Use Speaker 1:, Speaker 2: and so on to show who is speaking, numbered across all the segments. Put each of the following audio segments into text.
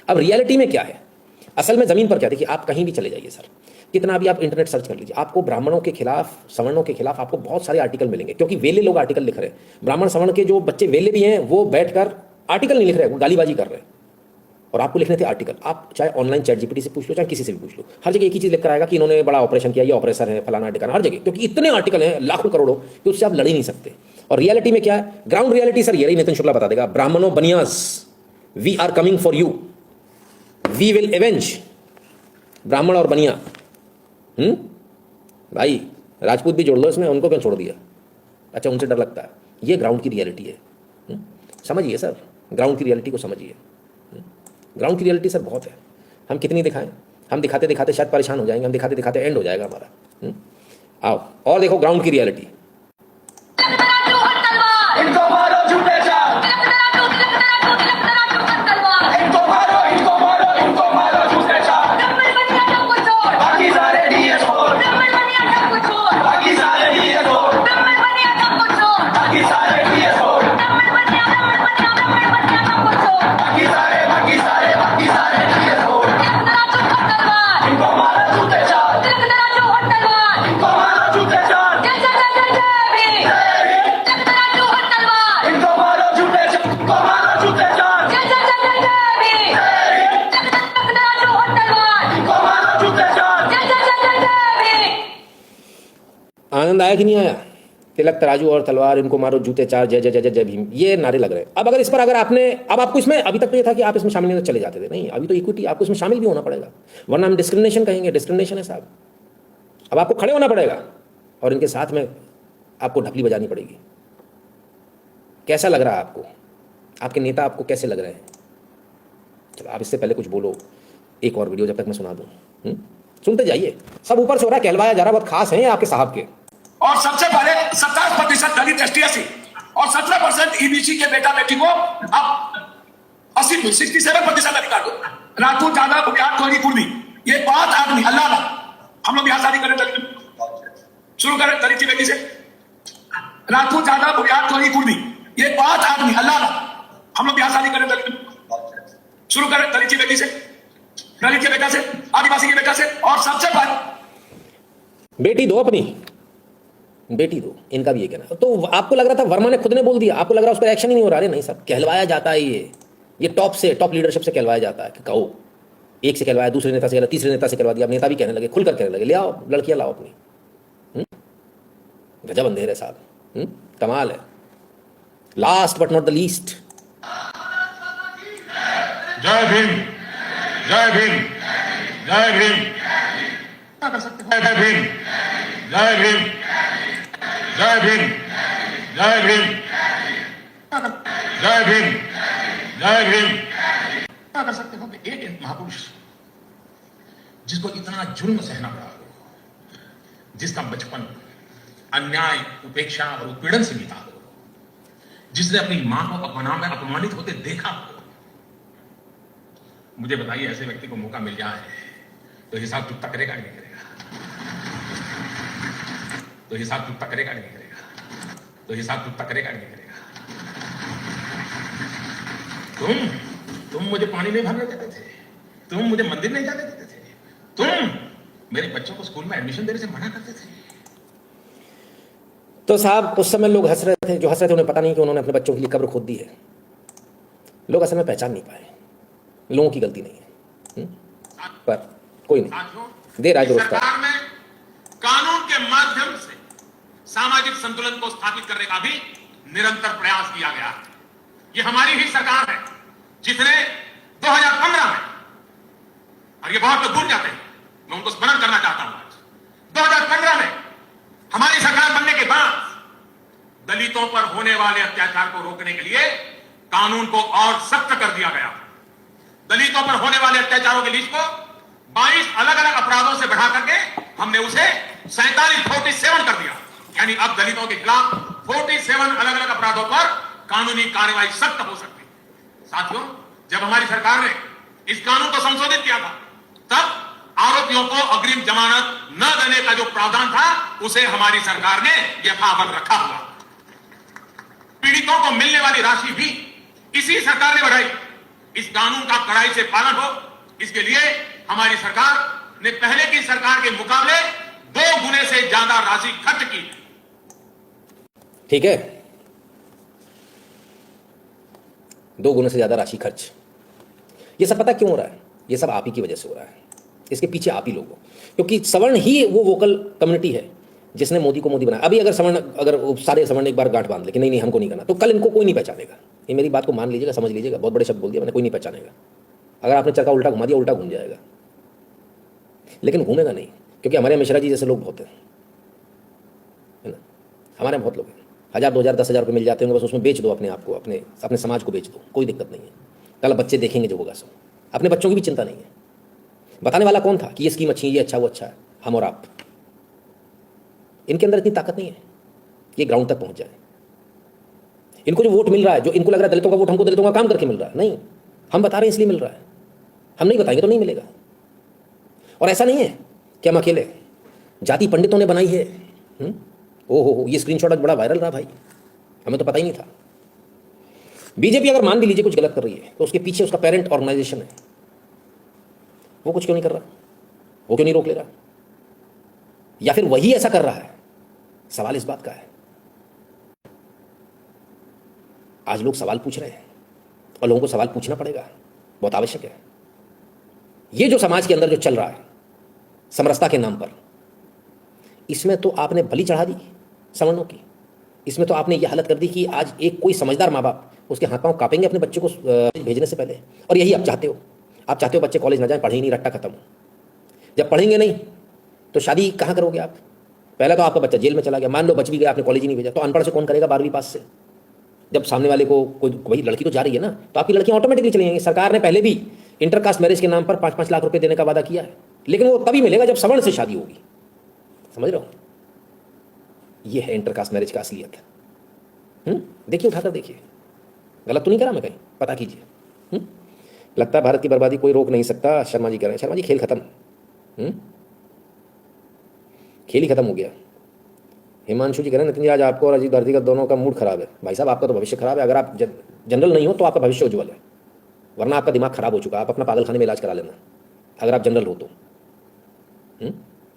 Speaker 1: अब रियलिटी में क्या है, असल में जमीन पर क्या, देखिए आप कहीं भी चले जाइए सर, कितना भी आप इंटरनेट सर्च कर लीजिए, आपको ब्राह्मणों के खिलाफ, सवर्णों के खिलाफ आपको बहुत सारे आर्टिकल मिलेंगे, क्योंकि वेले लोग आर्टिकल लिख रहे हैं। ब्राह्मण सवर्ण के जो बच्चे वेले भी हैं वो बैठकर आर्टिकल नहीं लिख रहे, वो गालीबाजी कर रहे हैं, और आपको लिखने थे आर्टिकल। आप चाहे ऑनलाइन चैट जीपीटी से पूछ लो, चाहे किसी से भी पूछ लो, हर जगह एक ही चीज लिख कर आएगा कि इन्होंने बड़ा ऑपरेशन किया, ये ऑपरेशन है, फलाना टिकाना, हर जगह, क्योंकि इतने आर्टिकल हैं लाखों करोड़ों कि उससे आप लड़ ही नहीं सकते। और रियलिटी में क्या है, ग्राउंड रियलिटी सर ये रही, नितिन शुक्ला बता देगा। ब्राह्मणों Banias, we are coming for you, we will avenge. Brahmin और बनिया, भाई राजपूत भी जोड़ लो इसमें, उनको क्यों छोड़ दिया? अच्छा, उनसे डर लगता है। ये ग्राउंड की रियलिटी है, समझिए सर, ग्राउंड की रियलिटी को समझिए। ग्राउंड की रियलिटी सर बहुत है, हम कितनी दिखाएं? हम दिखाते दिखाते शायद परेशान हो जाएंगे, हम दिखाते दिखाते एंड हो जाएगा हमारा। आओ और देखो ग्राउंड की रियलिटी। आनंद आया कि नहीं आया? तिलक तराजू और तलवार, इनको मारो जूते चार, जय जय जय जय जय भीम, ये नारे लग रहे हैं। अब अगर इस पर अगर आपने, अब आपको इसमें, अभी तक तो ये था कि आप इसमें शामिल नहीं चले जाते थे, नहीं, अभी तो इक्विटी, आपको इसमें शामिल भी होना पड़ेगा, वरना हम डिस्क्रिमिनेशन कहेंगे। डिस्क्रिमिनेशन है साहब, अब आपको खड़े होना पड़ेगा और इनके साथ में आपको ढपली बजानी पड़ेगी। कैसा लग रहा है आपको? आपके नेता आपको कैसे लग रहे हैं? चलो आप इससे पहले कुछ बोलो, एक और वीडियो जब तक मैं सुना दूं। सुनते जाइए, सब ऊपर से हो रहा है, कहलवाया जा रहा, बहुत खास है आपके साहब के।
Speaker 2: और सबसे पहले 27% दलित ST/SC और 17% EBC के बेटा बेटी को अब 67% अधिकार दो। राजपूत, जादव, बुनियाद, कोहरी, कुर्मी, ये 5 आदमी, अल्लाह ना, हम लोग यहाँ शादी करें, शुरू करें दलित की बेटी से। राजपूत, जादव, बुनियाद, कोहरी, कुर्मी, ये 5 आदमी, अल्लाह ना, हम लोग यहाँ शादी करें, शुरू करें दलित की बेटी से, दलित के बेटा से, आदिवासी के बेटा से। और सबसे पहले
Speaker 1: बेटी दो, अपनी बेटी दो, इनका भी ये कहना। तो आपको लग रहा था वर्मा ने खुद ने बोल दिया, आपको लग रहा है उस पर एक्शन ही नहीं हो रहा? अरे नहीं साहब, कहलवाया जाता है, ये टॉप से, टॉप लीडरशिप से कहलवाया जाता है कि कहो, एक से कहलवाया, दूसरे नेता से कहलवाया, तीसरे नेता से कहलवा दिया, अब नेता भी कहने लगे, खुलकर कहने लगे, ले आओ लड़कियां लाओ अपनी। गजब अंधेर है साहब, कमाल है। Last but not the least,
Speaker 2: जय भीम, जय भीम, जय भीम, जय भीम, जय भीम, जय भीम, जय भीम, जय भीम, जय भीम। क्या कर सकते हो कि एक महापुरुष जिसको इतना जुल्म सहना पड़ा हो, जिसका बचपन अन्याय, उपेक्षा और उत्पीड़न से बीता हो, जिसने अपनी मां को अपमान में अपमानित होते देखा हो, मुझे बताइए ऐसे व्यक्ति को मौका मिल जाए तो हिसाब चुकता करेगा नहीं करेगा? तो हिसाब चुकता करेगा नहीं करेगा? तो हिसाब चुकता करेगा नहीं करेगा? तुम मुझे पानी नहीं भरने देते थे, तुम मुझे मंदिर नहीं जाने देते थे, तुम मेरे बच्चों को स्कूल में एडमिशन देने से मना करते थे।
Speaker 1: तो साहब उस समय लोग हंस रहे थे, जो हंस रहे थे उन्हें पता नहीं कि उन्होंने अपने बच्चों के लिए कब्र खोद दी है। लोग असल में पहचान नहीं पाए, लोगों की गलती नहीं है, पर कोई नहीं, देर आए दुरुस्त।
Speaker 2: सरकार में कानून के माध्यम से सामाजिक संतुलन को स्थापित करने का भी निरंतर प्रयास किया गया। ये हमारी ही सरकार है जिसने 2015 में, और ये बहुत लोग भूल जाते हैं, मैं उनको स्मरण करना चाहता हूं, 2015 में हमारी सरकार बनने के बाद दलितों पर होने वाले अत्याचार को रोकने के लिए कानून को और सख्त कर दिया गया। दलितों पर होने वाले अत्याचारों की लिस्ट को 22 अलग अलग अपराधों से बढ़ा करके हमने उसे 47 कर दिया। यानी अब दलितों के खिलाफ 47 अलग अलग अपराधों पर कानूनी कार्रवाई सख्त हो सकती है। साथियों, जब हमारी सरकार ने इस कानून को संशोधित किया था, तब आरोपियों को अग्रिम जमानत न देने का जो प्रावधान था, उसे हमारी सरकार ने यथावत रखा हुआ। पीड़ितों को मिलने वाली राशि भी इसी सरकार ने बढ़ाई। इस कानून का कड़ाई से पालन हो, इसके लिए हमारी सरकार ने पहले की सरकार के मुकाबले 2 गुने से ज्यादा राशि खर्च की।
Speaker 1: ठीक है, 2 गुने से ज्यादा राशि खर्च। ये सब पता क्यों हो रहा है? ये सब आप ही की वजह से हो रहा है। इसके पीछे आप ही लोग हो, क्योंकि सवर्ण ही वो वोकल कम्युनिटी है जिसने मोदी को मोदी बनाया। अभी अगर सवर्ण, अगर सारे सवर्ण एक बार गांठ बांध ले कि नहीं नहीं हमको नहीं करना, तो कल इनको कोई नहीं पहचानेगा। ये मेरी बात को मान लीजिएगा, समझ लीजिएगा। बहुत बड़े शब्द बोल दिया मैंने, कोई नहीं पहचानेगा। अगर आपने चरखा उल्टा घुमा दिया, उल्टा घूम जाएगा, लेकिन घूमेगा नहीं, क्योंकि हमारे मिश्रा जी जैसे लोग बहुत हैं, है ना। हमारे बहुत लोग हैं, 1000 2000 10,000 रुपये मिल जाते होंगे, बस उसमें बेच दो अपने आप को, अपने समाज को बेच दो, कोई दिक्कत नहीं है। कल बच्चे देखेंगे जो होगा सो। अपने बच्चों की भी चिंता नहीं है। बताने वाला कौन था कि ये स्कीम अच्छी है, ये अच्छा, वो अच्छा है? हम और आप। इनके अंदर इतनी ताकत नहीं है ये ग्राउंड तक पहुंच जाए। इनको जो वोट मिल रहा है, जो इनको लग रहा है दलितों का वोट हमको दलितों का काम करके मिल रहा है, नहीं, हम बता रहे हैं इसलिए मिल रहा है। हम नहीं बताएंगे तो नहीं मिलेगा। और ऐसा नहीं है कि हम अकेले, जाति पंडितों ने बनाई है। ओहो, ये स्क्रीनशॉट आज बड़ा वायरल रहा भाई, हमें तो पता ही नहीं था। बीजेपी अगर मान भी लीजिए कुछ गलत कर रही है, तो उसके पीछे उसका पेरेंट ऑर्गेनाइजेशन है, वो कुछ क्यों नहीं कर रहा? वो क्यों नहीं रोक ले रहा? या फिर वही ऐसा कर रहा है? सवाल इस बात का है। आज लोग सवाल पूछ रहे हैं और लोगों को सवाल पूछना पड़ेगा, बहुत आवश्यक है। ये जो समाज के अंदर जो चल रहा है समरसता के नाम पर, इसमें तो आपने बलि चढ़ा दी सवर्णों की। इसमें तो आपने ये हालत कर दी कि आज एक कोई समझदार माँ बाप उसके हाथ पांव कांपेंगे अपने बच्चे को भेजने से पहले। और यही आप चाहते हो। आप चाहते हो बच्चे कॉलेज ना जाए, पढ़े ही नहीं, रट्टा खत्म हो। जब पढ़ेंगे नहीं तो शादी कहाँ करोगे आप? पहले तो आपका बच्चा जेल में चला गया, मान लो बच भी गया, आपने कॉलेज ही नहीं भेजा, तो अनपढ़ से कौन करेगा 12वीं पास से? जब सामने वाले को कोई, वही लड़की तो जा रही है ना, तो आपकी लड़कियां ऑटोमेटिकली चली जाएंगी। सरकार ने पहले भी इंटरकास्ट मैरिज के नाम पर 5-5 लाख रुपए देने का वादा किया है, लेकिन वो तभी मिलेगा जब सवर्ण से शादी होगी। समझ रहे हो? ये है इंटरकास्ट मैरिज का असलियत। देखिए, उठाकर देखिए, गलत तो नहीं करा मैं कहीं, पता कीजिए। लगता है भारत की बर्बादी कोई रोक नहीं सकता, शर्मा जी कह रहे हैं। शर्मा जी, खेल खत्म, खेल ही खत्म हो गया। हिमांशु जी कह रहे हैं नितिन जी, आज आपको और अजीत भारती का दोनों का मूड खराब है। भाई साहब, आपका तो भविष्य खराब है। अगर आप जनरल नहीं हो तो आपका भविष्य उज्ज्वल है, वरना आपका दिमाग खराब हो चुका है। आप अपना पागलखाने में इलाज करा लेना, अगर आप जनरल हो तो।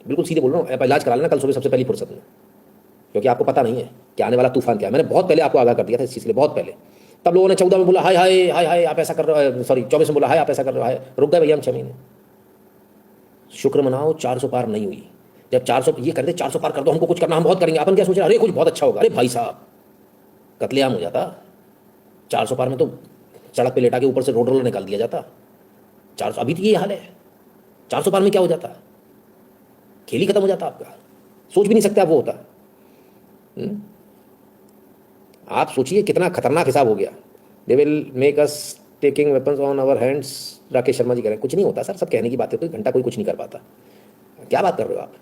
Speaker 1: बिल्कुल सीधे बोल रहा हूँ, आप इलाज करा लेना कल सुबह सबसे पहली फुर्सत में, क्योंकि आपको पता नहीं है कि आने वाला तूफान क्या है। मैंने बहुत पहले आपको आगाह कर दिया था इस चीज़ के लिए, बहुत पहले। तब लोगों ने 14 में बोला हाय हाय हाय हाय आप ऐसा कर रहे हो, सॉरी 24 में बोला हाय आप ऐसा कर रहे हो, रुक गए भैया हम 6 महीने। शुक्र मनाओ 400 पार नहीं हुई। जब 400 ये कर दे, 400 पार कर दो, हमको कुछ करना, हम बहुत करेंगे। अपन क्या सोच रहे हैं? अरे कुछ बहुत अच्छा होगा। अरे भाई साहब, कत्लेआम हो जाता। 400 पार में तो सड़क पे लेटा के ऊपर से रोड रोलर निकाल दिया जाता। 400 अभी तो ये हाल है। 400 पार में क्या हो जाता? खेल ही खत्म हो जाता आपका। सोच भी नहीं सकते आप वो होता। आप सोचिए कितना खतरनाक हिसाब हो गया। They will make us taking weapons on our hands. Rakesh Sharma ji कह रहे हैं कुछ नहीं होता सर, सब कहने की बात है, कोई घंटा कोई कुछ नहीं कर पाता। क्या बात कर रहे हो आप?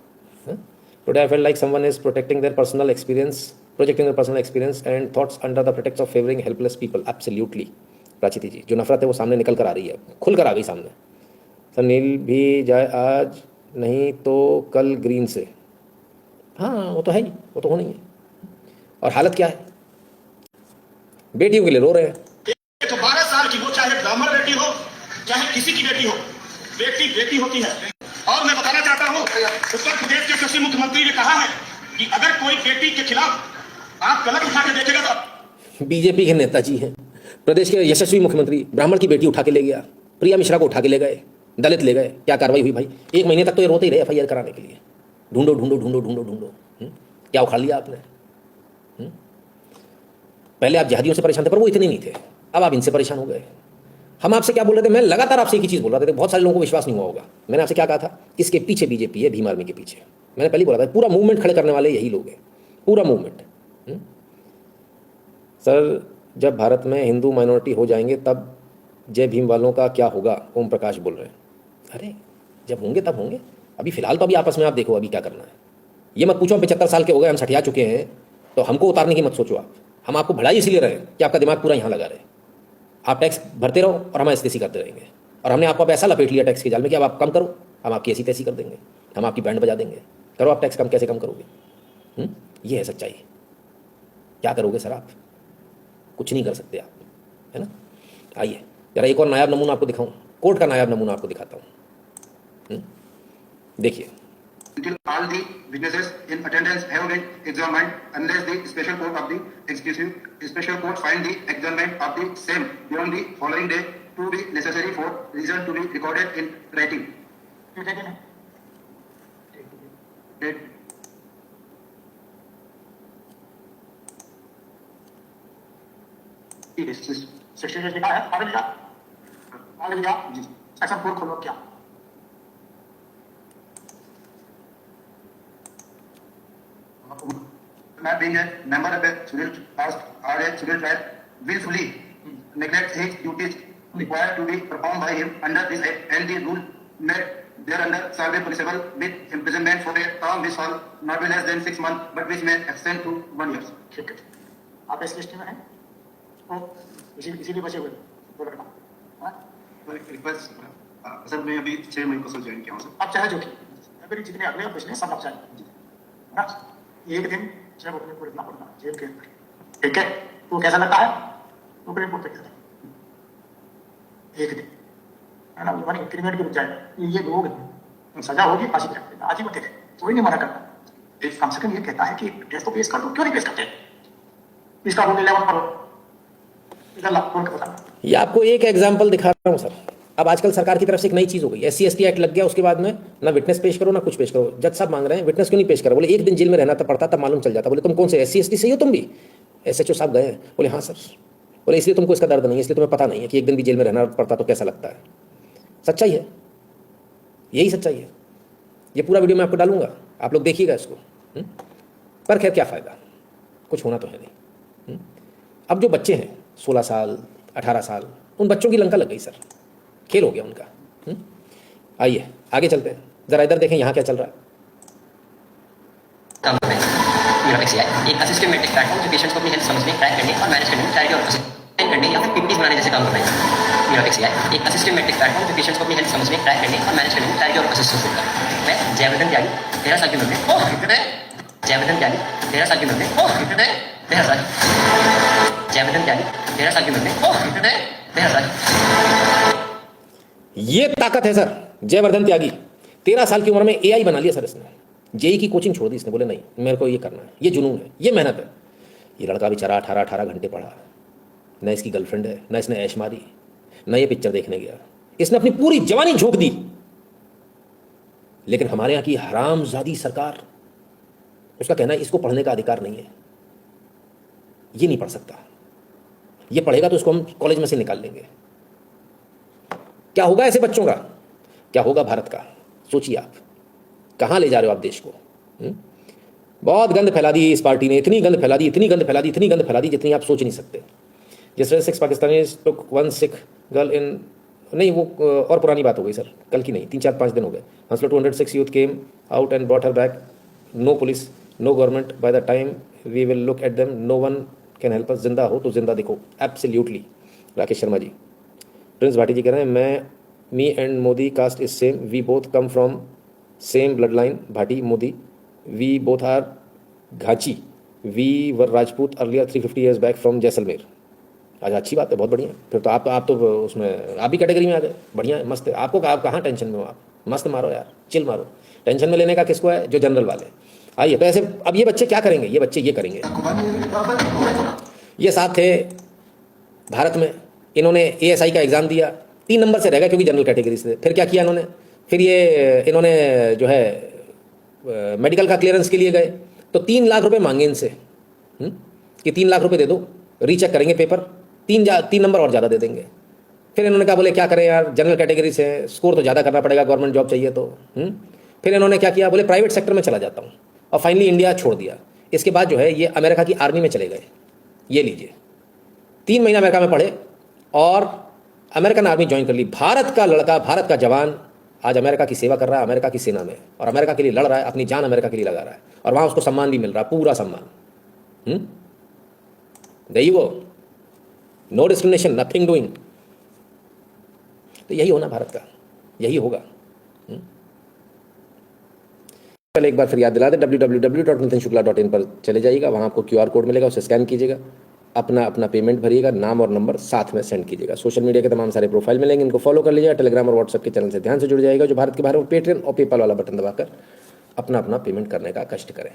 Speaker 1: Today I felt like someone is protecting their personal experience, projecting their personal experience and thoughts under the pretext of favouring helpless people. Absolutely Prachiti ji, जो नफरत है वो सामने निकल कर आ रही है, खुल कर आ गई सामने। सर नील भी जाए आज नहीं तो कल ग्रीन से। हाँ वो तो है ही, वो तो होना ही है। और हालत क्या है? बेटियों के लिए रो रहे हैं।
Speaker 3: तो 12 साल की, वो चाहे ब्राह्मण बेटी हो चाहे किसी की बेटी हो, बेटी बेटी होती है। और मैं बताना चाहता हूं, उत्तर प्रदेश के कृषि मुख्यमंत्री ने कहा है कि अगर कोई बेटी के खिलाफ आप कलम उठा के देखेगा तो।
Speaker 1: बीजेपी के नेताजी हैं, प्रदेश के यशस्वी मुख्यमंत्री ब्राह्मण की बेटी उठा के ले गया, प्रिया मिश्रा को उठा के ले गए, दलित ले गए। क्या कार्रवाई हुई भाई? 1 महीने तक तो ये रोते ही रहे FIR कराने के लिए, ढूंढो ढूंढो ढूंढो ढूंढो ढूंढो। क्या उखाड़ लिया आपने? पहले आप जिहादियों से परेशान थे, पर वो इतने नहीं थे, अब आप इनसे परेशान हो गए। हम आपसे क्या बोल रहे थे? मैं लगातार आपसे एक ही चीज़ बोल रहा था, बहुत सारे लोगों को विश्वास नहीं हुआ होगा। मैंने आपसे क्या कहा था? इसके पीछे बीजेपी है, भीम आर्मी के पीछे। मैंने पहले बोला था पूरा मूवमेंट खड़े करने वाले यही लोग हैं, पूरा मूवमेंट। सर जब भारत में हिंदू माइनॉरिटी हो जाएंगे तब जय भीम वालों का क्या होगा? ओम प्रकाश बोल रहे हैं। अरे जब होंगे तब होंगे, अभी फिलहाल तो अभी आपस में आप देखो अभी क्या करना है। ये मत पूछो 75 साल के हो गए, हम सठिया चुके हैं, तो हमको उतारने की मत सोचो आप। हम आपको भलाई इसलिए रहे कि आपका दिमाग पूरा यहाँ लगा रहे। आप टैक्स भरते रहो और हम ऐसी तैसी करते रहेंगे, और हमने आपको ऐसा लपेट लिया टैक्स के जाल में कि अब आप कम करो, हम आपकी ऐसी तैसी कर देंगे, हम आपकी बैंड बजा देंगे। करो आप टैक्स कम, कैसे कम करोगे? ये है सच्चाई। क्या करोगे सर आप? कुछ नहीं कर सकते आप, है ना। आइए जरा एक और नायाब नमूना आपको दिखाऊं, कोर्ट का नायाब नमूना आपको दिखाता हूं। देखिए,
Speaker 4: Until all the witnesses in attendance have been examined, unless the special court of the executive special court find the adjournment of the same beyond the following day to be necessary for reason to be recorded in writing. Date.
Speaker 3: Section लिखा है, पढ़ लिया जी। Section 4 खोलो क्या?
Speaker 4: Not being a member of a civil caste or a civil tribe willfully neglects his duties required to be performed by him under this act, and the rule made thereunder shall be punishable with imprisonment for a term which shall not be less than 6 months, but which may extend to 1 year.
Speaker 3: ठीक है, आप इस list में हैं तो इसीलिए बचे हुए दो लड़का।
Speaker 4: रिक्वेस्ट सर, मैं अभी 6 मई को सर ज्वाइन किया हूँ सर।
Speaker 3: अब चाहे जो कि अगर जितने अगले और पिछले सब आप चाहिए ना, एक दिन जब अपने को इतना पड़ना जेल के अंदर, ठीक है, तो कैसा लगता है? तो सुप्रीम कोर्ट पे कहता है एक दिन, है ना, मानी इंक्रीमेंट भी रुक जाएगा, ये लोग सजा होगी, फांसी पे आज ही मत थे, कोई नहीं मना करता। एक कम से कम ये कहता है कि टेस्ट तो पेश कर दो, क्यों नहीं पेश करते? इसका रूल 11 पर इधर ला बोल के बताना।
Speaker 1: ये आपको एक एग्जाम्पल दिखा रहा हूँ सर। अब आजकल सरकार की तरफ से एक नई चीज़ हो गई, SC/ST एक्ट लग गया, उसके बाद में ना विटनेस पेश करो ना कुछ पेश करो। जज साहब मांग रहे हैं विटनेस क्यों नहीं पेश करो? बोले एक दिन जेल में रहना तो पड़ता, तब मालूम चल जाता। बोले तुम कौन से SC/ST से हो? तुम भी SHO साहब गए हैं? बोले हाँ सर। बोले इसलिए तुमको इसका दर्द नहीं है, इसलिए तुम्हें पता नहीं है कि एक दिन भी जेल में रहना पड़ता तो कैसा लगता है। सच्चाई है, यही सच्चाई है। ये पूरा वीडियो मैं आपको डालूंगा, आप लोग देखिएगा इसको। पर खैर क्या फ़ायदा, कुछ होना तो है नहीं। अब जो बच्चे हैं 16 साल 18 साल, उन बच्चों की लंका लग गई सर, खेल हो गया उनका। आइए आगे चलते हैं, जरा इधर देखें यहाँ क्या चल रहा है।
Speaker 5: एक असिस्टेंट मेट्रिक प्लेटफॉर्म जो पेशेंट्स को अपनी हेल्थ समझने, ट्रैक करने और मैनेज करने में क्लैरिटी और असिस्टेंट करने या फिर PPTs बनाने जैसे काम कर रहे हैं। यूरोपिक्सिया एक असिस्टेंट मेट्रिक प्लेटफॉर्म जो पेशेंट्स को अपनी हेल्थ समझने, ट्रैक करने और मैनेज करने में क्लैरिटी और असिस्टेंस देता है। मैं जयवर्धन त्यागी 13 साल की उम्र में, जयवर्धन त्यागी 13 साल की उम्र में, 13 साल, जयवर्धन त्यागी 13 साल की उम्र में, 13 साल।
Speaker 1: ये ताकत है सर, जयवर्धन त्यागी 13 साल की उम्र में AI बना लिया सर इसने। JEE की कोचिंग छोड़ दी इसने, बोले नहीं मेरे को ये करना है, ये जुनून है, ये मेहनत है। ये लड़का बेचारा 18 घंटे पढ़ा, न इसकी गर्लफ्रेंड है, न इसने ऐश मारी, न ये पिक्चर देखने गया, इसने अपनी पूरी जवानी झोंक दी। लेकिन हमारे यहाँ की हरामजादी सरकार, उसका कहना है इसको पढ़ने का अधिकार नहीं है, ये नहीं पढ़ सकता, ये पढ़ेगा तो इसको हम कॉलेज में से निकाल लेंगे। क्या होगा ऐसे बच्चों का, क्या होगा भारत का? सोचिए आप कहाँ ले जा रहे हो आप देश को। बहुत गंद फैला दी इस पार्टी ने, इतनी गंद फैला दी, इतनी गंद फैला दी, इतनी गंद फैला दी जितनी आप सोच नहीं सकते। जिस तरह 6 पाकिस्तानी टुक 1 सिख गर्ल इन, नहीं वो और पुरानी बात हो गई सर, कल की नहीं, 3-4-5 दिन हो गए। हंसलो 206 youth came out and brought her back, no police no government, by the time we will look at them no one can help us. जिंदा हो तो जिंदा दिखो, एब्सोल्युटली। राकेश शर्मा जी। प्रिंस भाटी जी कह रहे हैं मैं me and Modi caste is same, we both come from same blood line, Bhati Modi we both are Ghachi, we were Rajput earlier 350 years back from Jaisalmer. अच्छा अच्छी बात है, बहुत बढ़िया। फिर तो आप तो उसमें आप भी कैटेगरी में आ गए, बढ़िया है, मस्त है। आपको आप कहाँ टेंशन में हो? आप मस्त मारो यार, चिल मारो। टेंशन में लेने का किसको है? जो जनरल वाले। आइए तो ऐसे अब ये बच्चे क्या करेंगे? ये बच्चे ये करेंगे, ये साथ थे भारत में, इन्होंने ASI का एग्ज़ाम दिया, 3 नंबर से रह गए क्योंकि जनरल कैटेगरी से। फिर क्या किया इन्होंने? फिर ये इन्होंने जो है मेडिकल का क्लियरेंस के लिए गए तो 3 लाख रुपए मांगे इनसे कि 3 लाख रुपए दे दो, रीचेक करेंगे पेपर, 3 नंबर और ज़्यादा दे देंगे। फिर इन्होंने कहा बोले क्या करें यार, जनरल कैटेगरी से स्कोर तो ज़्यादा करना पड़ेगा, गवर्नमेंट जॉब चाहिए तो। फिर इन्होंने क्या किया, बोले प्राइवेट सेक्टर में चला जाता हूँ, और फाइनली इंडिया छोड़ दिया। इसके बाद जो है ये अमेरिका की आर्मी में चले गए। ये लीजिए, 3 महीना अमेरिका में पढ़े और अमेरिकन आर्मी ज्वाइन कर ली। भारत का लड़का, भारत का जवान आज अमेरिका की सेवा कर रहा है, अमेरिका की सेना में, और अमेरिका के लिए लड़ रहा है, अपनी जान अमेरिका के लिए लगा रहा है, और वहाँ उसको सम्मान भी मिल रहा है, पूरा सम्मान। गई वो, नो डिस्क्रिमिनेशन, नथिंग डूइंग। तो यही होना भारत का, यही होगा। पहले एक बार फिर याद दिला दे, www.nitinshukla.in पर चले जाइएगा, वहाँ आपको QR कोड मिलेगा, उसे स्कैन कीजिएगा, अपना अपना पेमेंट भरिएगा, नाम और नंबर साथ में सेंड कीजिएगा। सोशल मीडिया के तमाम सारे प्रोफाइल मिलेंगे, इनको फॉलो कर लीजिएगा। टेलीग्राम और व्हाट्सएप के चैनल से ध्यान से जुड़ जाएगा। जो भारत के बाहर, वो पेटीएम और पेपाल वाला बटन दबाकर अपना अपना पेमेंट करने का कष्ट करें।